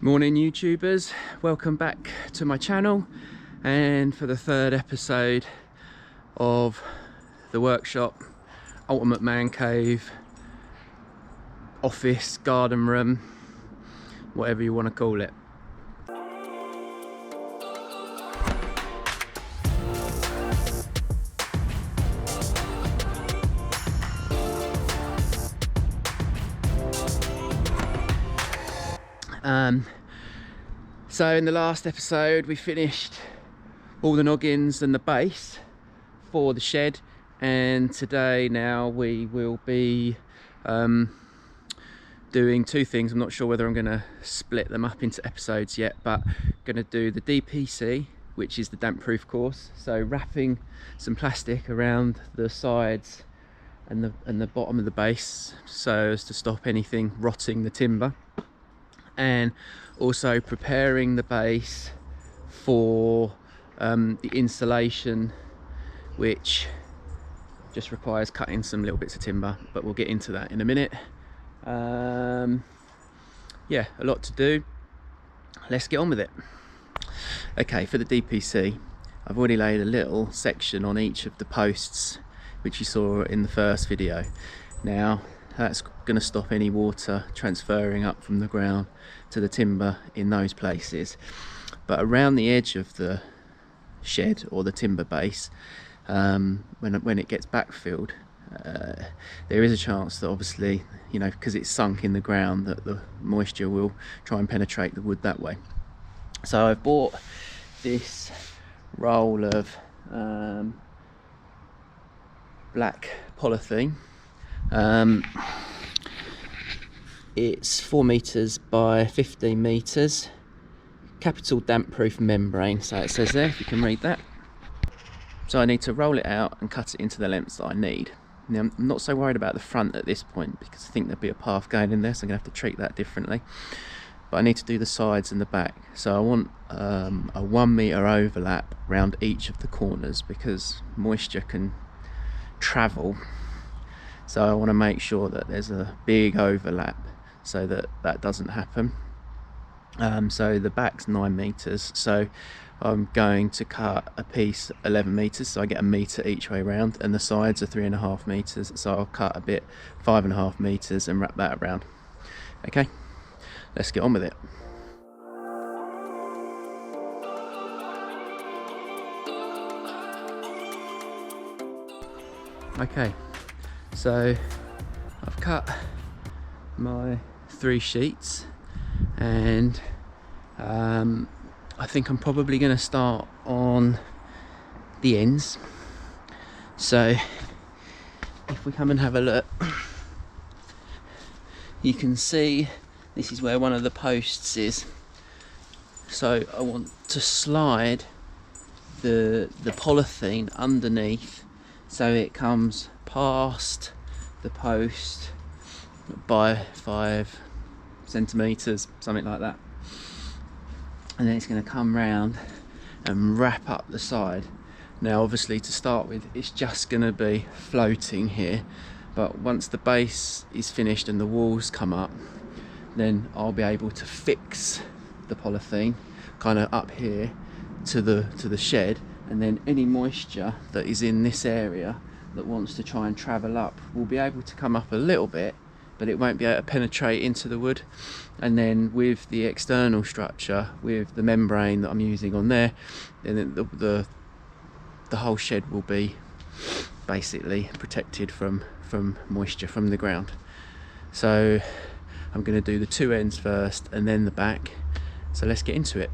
Morning YouTubers, welcome back to my channel and for the third episode of the workshop, ultimate man cave, office, garden room, whatever you want to call it. So in the last episode we finished all the noggins and the base for the shed, and today now we will be doing two things. I'm not sure whether I'm going to split them up into episodes yet, but going to do the DPC, which is the damp proof course, so wrapping some plastic around the sides and the bottom of the base so as to stop anything rotting the timber, and also preparing the base for the insulation, which just requires cutting some little bits of timber, but we'll get into that in a minute. Yeah, a lot to do. Let's get on with it. Okay, for the DPC, I've already laid a little section on each of the posts which you saw in the first video. Now that's going to stop any water transferring up from the ground to the timber in those places, but around the edge of the shed or the timber base, when it gets backfilled, there is a chance that, obviously, you know, because it's sunk in the ground, that the moisture will try and penetrate the wood that way. So I've bought this roll of black polythene. It's 4 meters by 15 meters, capital damp proof membrane, so it says there, if you can read that. So I need to roll it out and cut it into the lengths that I need. Now I'm not so worried about the front at this point because I think there'll be a path going in there, so I'm going to have to treat that differently. But I need to do the sides and the back, so I want a 1 meter overlap around each of the corners because moisture can travel. So I want to make sure that there's a big overlap so that that doesn't happen. So the back's 9 meters, so I'm going to cut a piece 11 meters, so I get a meter each way around, and the sides are 3.5 meters, so I'll cut a bit 5.5 meters and wrap that around. Okay, let's get on with it. Okay, so I've cut my 3 sheets, and I think I'm probably going to start on the ends. So if we come and have a look, you can see this is where one of the posts is. So I want to slide the polythene underneath so it comes past the post by 5 centimeters, something like that, and then it's going to come round and wrap up the side. Now obviously, to start with, it's just going to be floating here, but once the base is finished and the walls come up, then I'll be able to fix the polythene kind of up here to the shed, and then any moisture that is in this area that wants to try and travel up will be able to come up a little bit, but it won't be able to penetrate into the wood. And then with the external structure, with the membrane that I'm using on there, then the whole shed will be basically protected from moisture from the ground. So I'm going to do the 2 ends first and then the back, so let's get into it.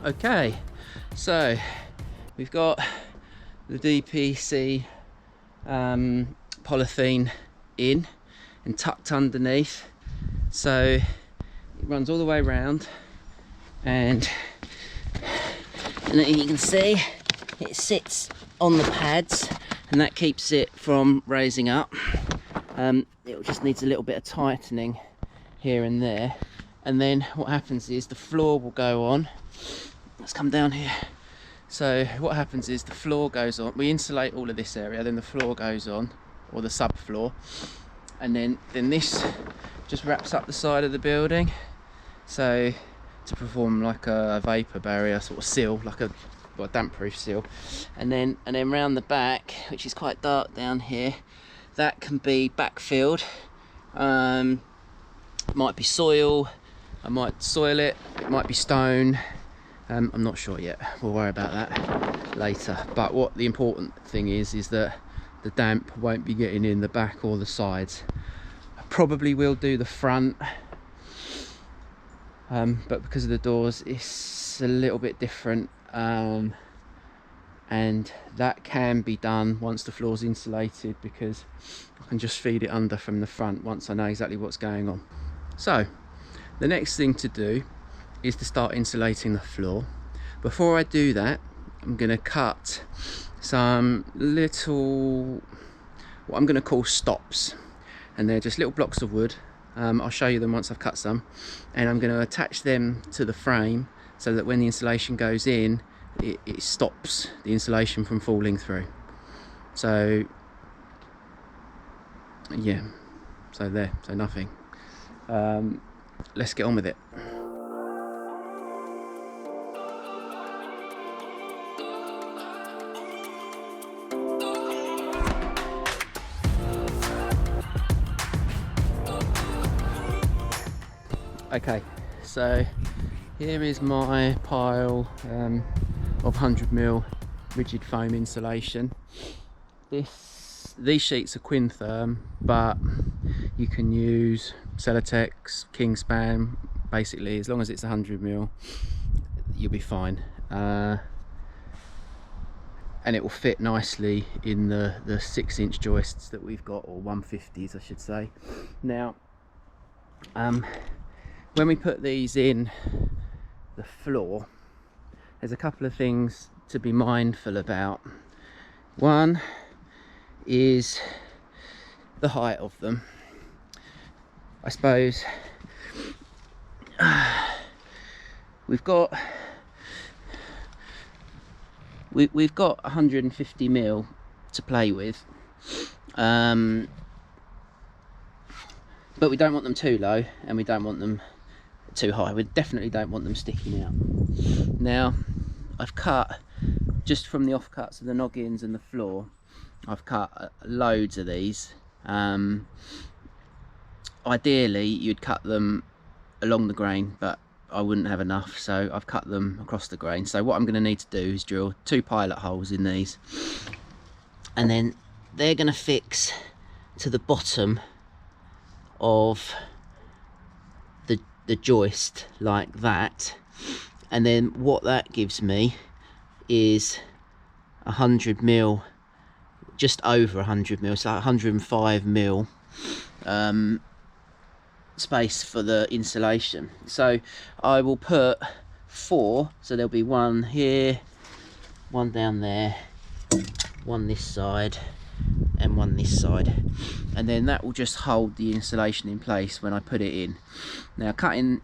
Okay, so we've got the DPC polythene in and tucked underneath, so it runs all the way around, and you can see it sits on the pads, and that keeps it from raising up. It just needs a little bit of tightening here and there, and then what happens is the floor will go on. Let's come down here. So what happens is the floor goes on, we insulate all of this area, then the floor goes on, or the subfloor, and then this just wraps up the side of the building, so to perform like a vapor barrier sort of seal, like a damp proof seal. And then round the back, which is quite dark down here, that can be backfilled. Might be soil, I might soil it, it might be stone. I'm not sure yet, we'll worry about that later. But what the important thing is that the damp won't be getting in the back or the sides. I probably will do the front, but because of the doors it's a little bit different, and that can be done once the floor's insulated, because I can just feed it under from the front once I know exactly what's going on. So the next thing to do is to start insulating the floor. Before I do that, I'm going to cut some little, what I'm going to call stops, and they're just little blocks of wood. I'll show you them once I've cut some, and I'm going to attach them to the frame so that when the insulation goes in, it stops the insulation from falling through. So yeah, so nothing. Let's get on with it. Okay, so here is my pile of 100mm rigid foam insulation. These sheets are Quintherm, but you can use Celotex, Kingspan. Basically, as long as it's 100mm, you'll be fine, and it will fit nicely in the 6-inch joists that we've got, or 150s I should say. Now when we put these in the floor, there's a couple of things to be mindful about. One is the height of them. I suppose we've got 150mm to play with, but we don't want them too low and we don't want them too high. We definitely don't want them sticking out. Now I've cut, just from the offcuts of the noggins and the floor, I've cut loads of these. Ideally you'd cut them along the grain, but I wouldn't have enough, so I've cut them across the grain. So what I'm going to need to do is drill 2 pilot holes in these, and then they're going to fix to the bottom of the joist like that. And then what that gives me is 100mm, just over 100mm, so 105mm space for the insulation. So I will put 4, so there'll be 1 here, 1 down there, 1 this side, and 1 this side, and then that will just hold the insulation in place when I put it in. Now cutting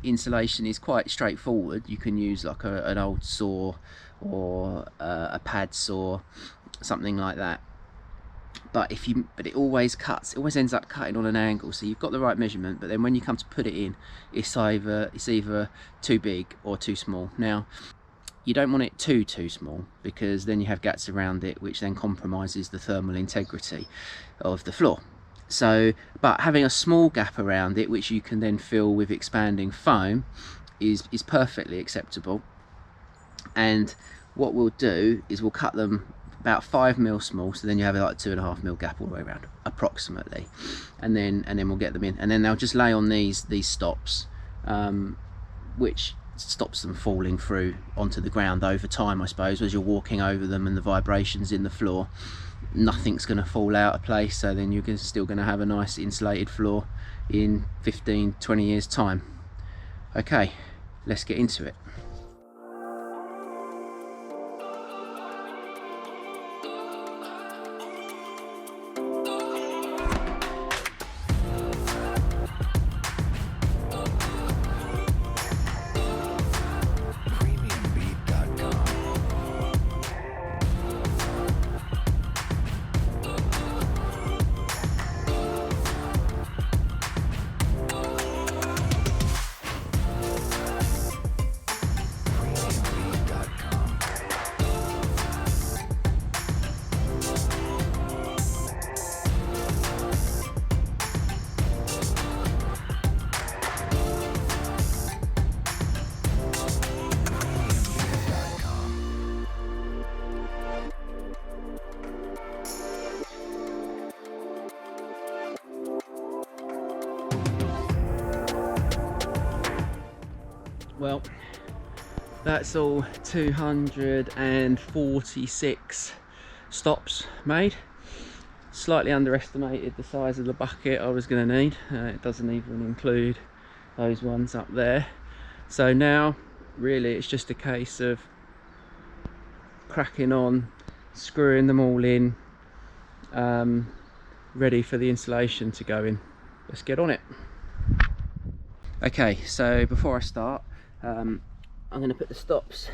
insulation is quite straightforward. You can use like an old saw or a pad saw, something like that. But it always cuts, it always ends up cutting on an angle, so you've got the right measurement, but then when you come to put it in, it's either too big or too small. Now you don't want it too small, because then you have gaps around it, which then compromises the thermal integrity of the floor. So, but having a small gap around it, which you can then fill with expanding foam, is perfectly acceptable. And what we'll do is we'll cut them about 5mm small, so then you have like 2.5mm gap all the way around, approximately, and then we'll get them in, and then they'll just lay on these stops, which stops them falling through onto the ground over time. I suppose as you're walking over them and the vibrations in the floor, nothing's going to fall out of place, so then you're still going to have a nice insulated floor in 15-20 years time. Okay, let's get into it. Well, that's all 246 stops made. Slightly underestimated the size of the bucket I was going to need. It doesn't even include those ones up there. So now really it's just a case of cracking on, screwing them all in, ready for the insulation to go in. Let's get on it. Okay, so before I start, I'm going to put the stops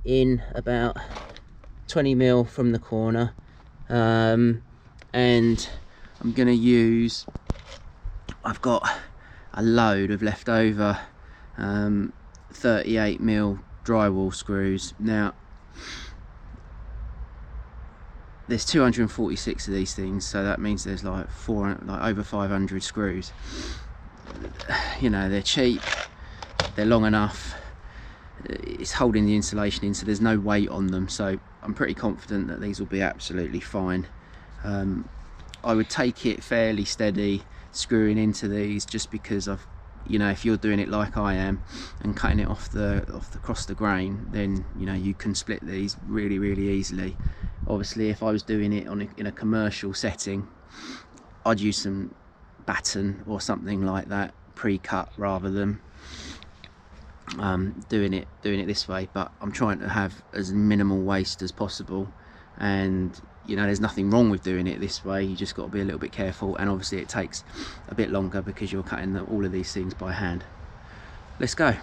in about 20mm from the corner, and I'm going to use, I've got a load of leftover 38mm drywall screws. Now there's 246 of these things, so that means there's like over 500 screws. You know, they're cheap, they're long enough, it's holding the insulation in, so there's no weight on them, so I'm pretty confident that these will be absolutely fine. I would take it fairly steady screwing into these, just because of, you know, if you're doing it like I am and cutting it off across the grain, then you know you can split these really easily. Obviously if I was doing it in a commercial setting, I'd use some batten or something like that pre-cut rather than doing it this way. But I'm trying to have as minimal waste as possible, and you know there's nothing wrong with doing it this way. You just got to be a little bit careful, and obviously it takes a bit longer because you're cutting all of these things by hand. Let's go.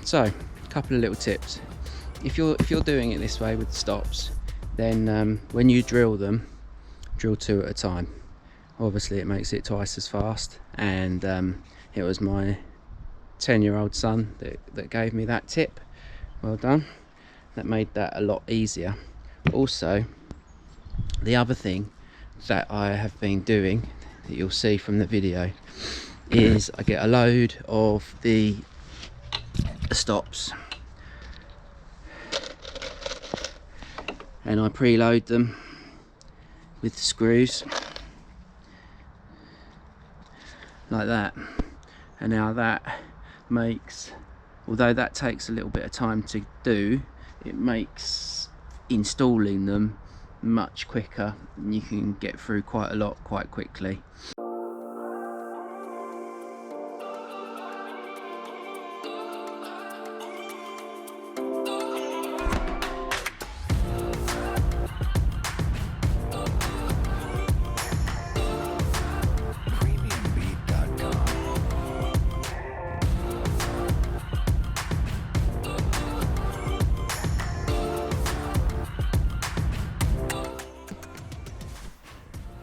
So, a couple of little tips. If you're doing it this way with the stops, then when you drill them, drill 2 at a time. Obviously it makes it twice as fast, and it was my 10-year-old son that gave me that tip. Well done. That made that a lot easier. Also, the other thing that I have been doing, that you'll see from the video, is I get a load of the stops and I preload them with the screws like that, and now that makes, although that takes a little bit of time to do, it makes installing them much quicker, and you can get through quite a lot quite quickly.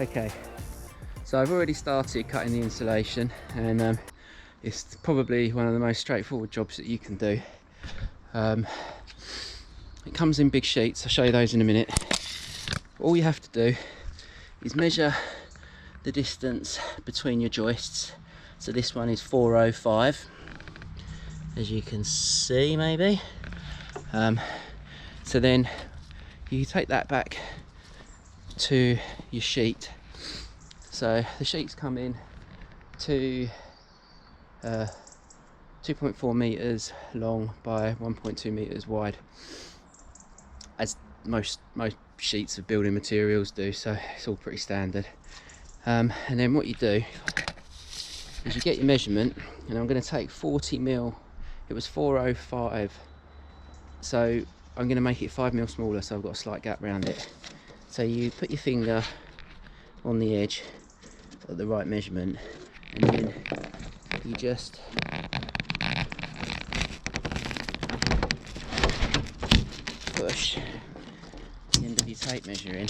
Okay, so I've already started cutting the insulation, and it's probably one of the most straightforward jobs that you can do. It comes in big sheets, I'll show you those in a minute. All you have to do is measure the distance between your joists. So this one is 405, as you can see maybe. So then you take that back to your sheet. So the sheets come in to 2.4 meters long by 1.2 meters wide, as most sheets of building materials do, so it's all pretty standard. And then what you do is you get your measurement, and I'm going to take 40 mil. It was 405, so I'm going to make it 5 mil smaller, so I've got a slight gap around it. So you put your finger on the edge at the right measurement, and then you just push the end of your tape measure in,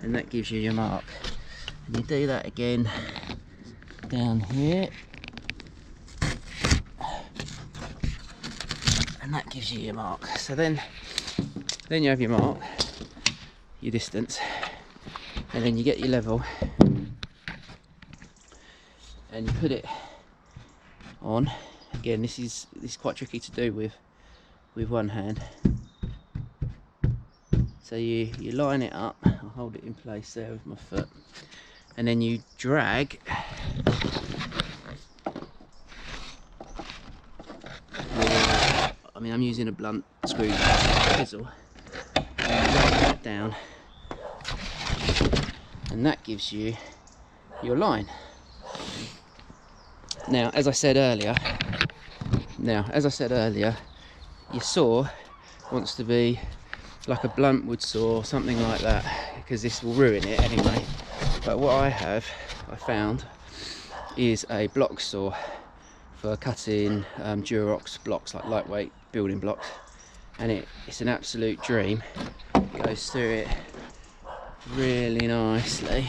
and that gives you your mark. And you do that again down here, and that gives you your mark. So then you have your mark, your distance, and then you get your level, and you put it on. Again, this is quite tricky to do with one hand. So you line it up. I'll hold it in place there with my foot, and then you drag I'm using a blunt screw chisel, and drag that down, and that gives you your line. Now, as I said earlier, your saw wants to be like a blunt wood saw or something like that, because this will ruin it anyway. But what I found is a block saw for cutting Durox blocks, like lightweight building blocks, and it's an absolute dream. It goes through it really nicely.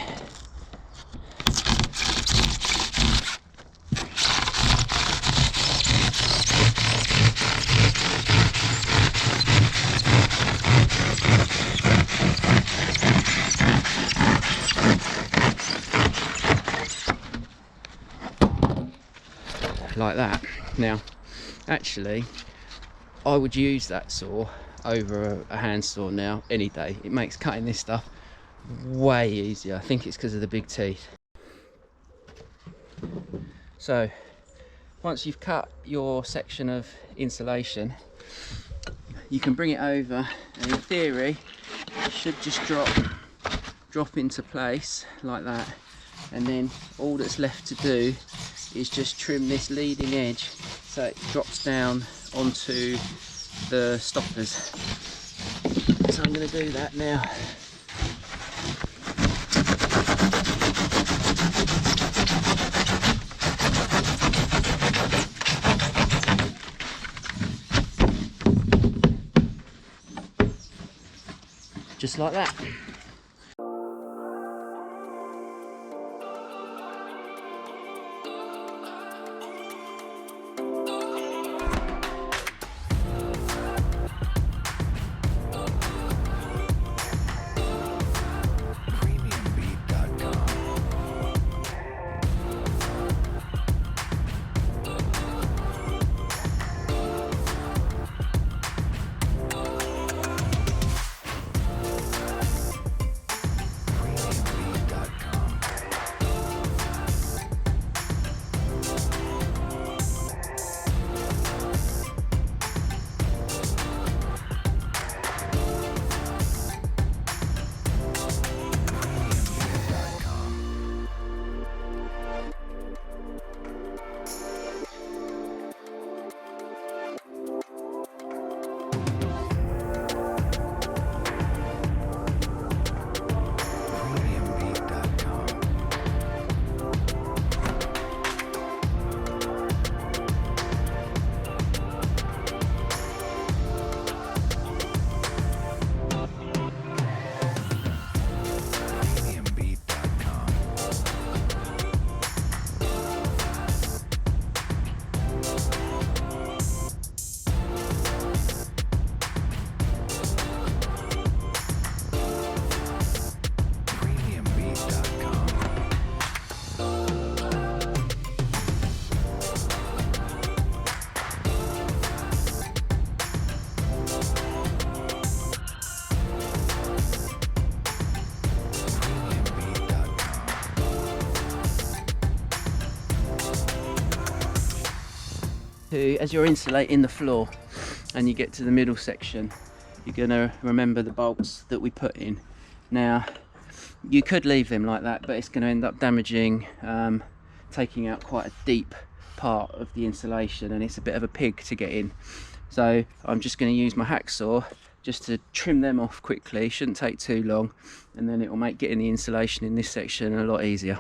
Like that. Now, actually, I would use that saw over a hand saw now any day. It makes cutting this stuff way easier. I think it's because of the big teeth. So once you've cut your section of insulation, you can bring it over, and in theory it should just drop into place like that, and then all that's left to do is just trim this leading edge so it drops down onto the stoppers. So I'm going to do that now. Just like that. As you're insulating the floor and you get to the middle section, you're going to remember the bolts that we put in. Now, you could leave them like that, but it's going to end up damaging, taking out quite a deep part of the insulation, and it's a bit of a pig to get in. So I'm just going to use my hacksaw just to trim them off quickly. Shouldn't take too long, and then it will make getting the insulation in this section a lot easier.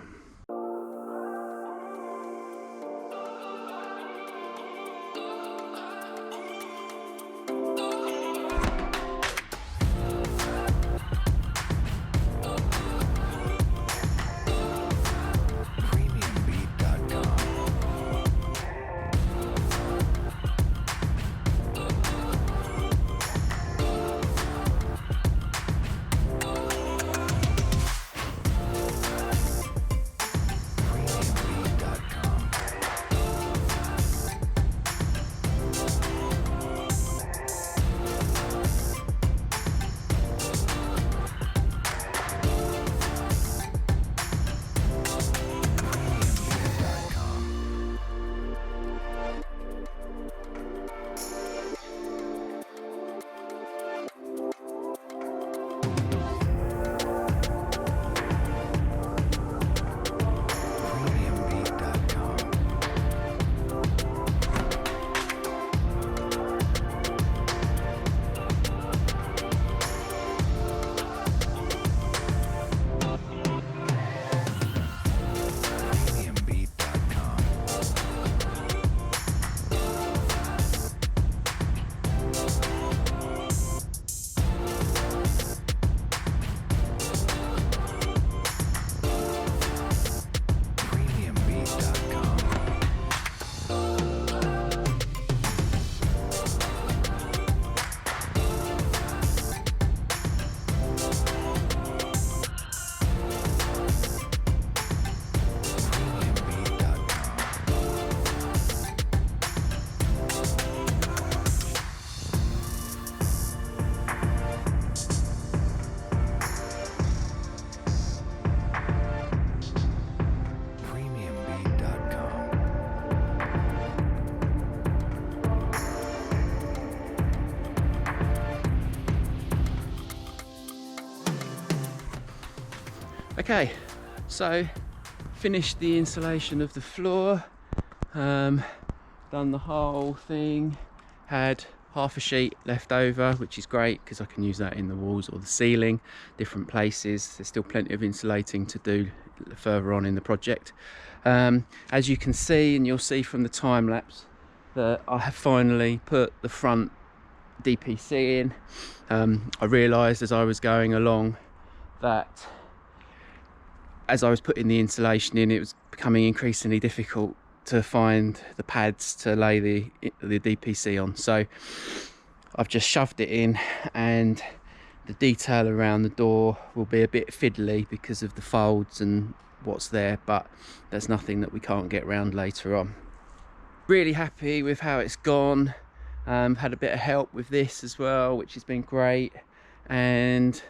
Okay, so finished the insulation of the floor, done the whole thing, had half a sheet left over, which is great because I can use that in the walls or the ceiling, different places. There's still plenty of insulating to do further on in the project. As you can see, and you'll see from the time lapse, that I have finally put the front DPC in. I realised as I was going along that as I was putting the insulation in, it was becoming increasingly difficult to find the pads to lay the DPC on. So I've just shoved it in, and the detail around the door will be a bit fiddly because of the folds and what's there, but that's nothing that we can't get around later on. Really happy with how it's gone. Had a bit of help with this as well, which has been great. And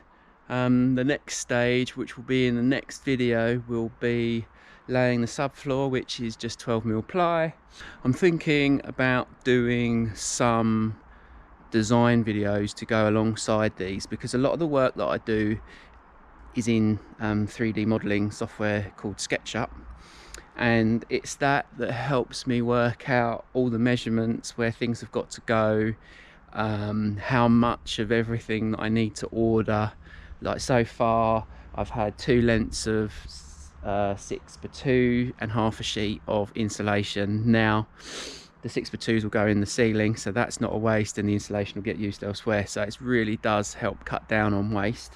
the next stage, which will be in the next video, will be laying the subfloor, which is just 12mm ply. I'm thinking about doing some design videos to go alongside these, because a lot of the work that I do is in 3D modeling software called SketchUp, and it's that helps me work out all the measurements, where things have got to go, how much of everything that I need to order. Like so far I've had 2 lengths of 6x2 and half a sheet of insulation. Now the 6x2s will go in the ceiling, so that's not a waste, and the insulation will get used elsewhere, so it really does help cut down on waste.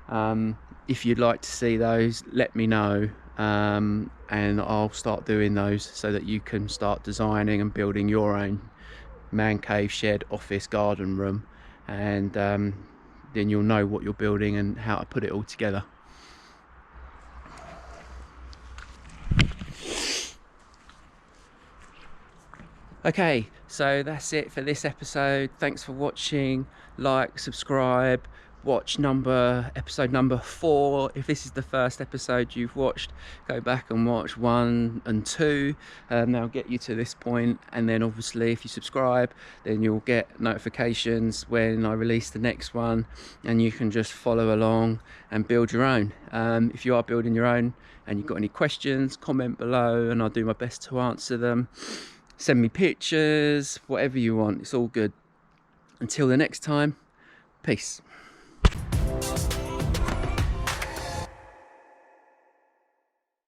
If you'd like to see those, let me know, and I'll start doing those so that you can start designing and building your own man cave, shed, office, garden room, and then you'll know what you're building and how to put it all together. Okay, so that's it for this episode. Thanks for watching. Like, subscribe, watch episode number 4. If this is the first episode you've watched, go back and watch 1 and 2. They'll get you to this point, and then obviously if you subscribe, then you'll get notifications when I release the next one, and you can just follow along and build your own. If you are building your own and you've got any questions, comment below and I'll do my best to answer them. Send me pictures, whatever you want, it's all good. Until the next time, peace.